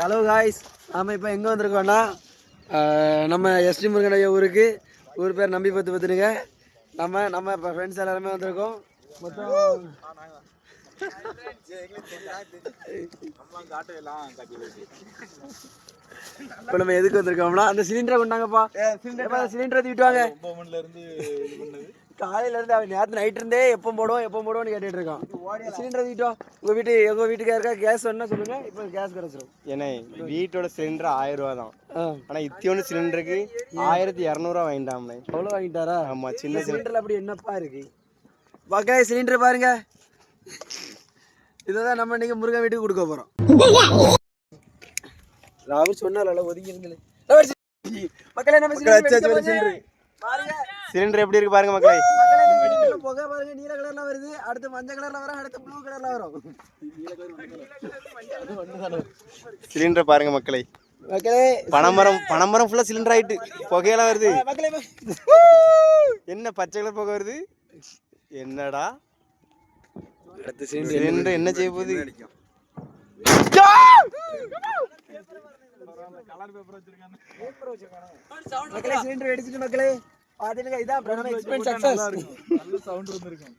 Hello guys, நாம் இப்போ எங்கே வந்திருக்கோன்னா நம்ம எஸ்டி முருகன் ஐயா ஊருக்கு. ஊர் பேர் நம்பி பத்துனுங்க. நம்ம இப்போ ஃப்ரெண்ட்ஸ் எல்லாருமே வந்திருக்கோம். மொத்தம் இப்போ நம்ம எதுக்கு வந்திருக்கோம்னா அந்த சிலிண்டரை கொண்டாங்கப்பா. சிலிண்டரை தூக்கிட்டு காலையில இருந்து அவன் நேரத்து நைட் இருந்தே எப்போ போடுவோம்னு கேட்டுட்டு இருக்கான். சிலிண்டர் தூக்கிட்டோம். உங்க வீட்டுக்கு இருக்கா கேஸ் வேணும்னா சொல்லுங்க, இப்போ கேஸ் கிடைச்சிடும். ஏன்னா வீட்டோட சிலிண்டர் 1000 ரூபா தான். ஆனா இத்தியோன்னு சிலிண்டருக்கு 1200 வாங்கிட்டாம்ண்ணே. அவ்வளோ வாங்கிட்டாரா? ஆமா, சின்ன சிலிண்டர்ல அப்படி என்னப்பா இருக்கு? பாக்கா சிலிண்டர் பாருங்க. இதான் நம்ம இன்னைக்கு முருகன் வீட்டுக்கு கொடுக்க போறோம். ராவர் சொன்னால ஒதுங்கி இருந்தே மக்களே. நம்ம சிலிண்டர் பாருங்க, சிலிண்டர் எப்படி இருக்கு பாருங்க மக்களே. புகை பாருங்க, நீல கலர்ல வருது, அடுத்து மஞ்சள் கலர்ல வரும், அடுத்து ப்ளூ கலர்ல வரும். சிலிண்டர் பாருங்க மக்களே. மக்களே பனைமரம் ஃபுல்லா சிலிண்டர் ஆயிட்டு புகையெல்லாம் வருது. என்ன பச்சை கலர் புகை வருது? என்னடா அடுத்து சிலிண்டர் என்ன செய்ய போகுது? மக்களே சிலிண்டர் வெடிச்சிட்டு மக்களே பாத்துட்டு இதான் நம்ம எக்ஸ்பீரியன்ஸ் சக்சஸ். நல்ல சவுண்ட் வந்திருக்கும்.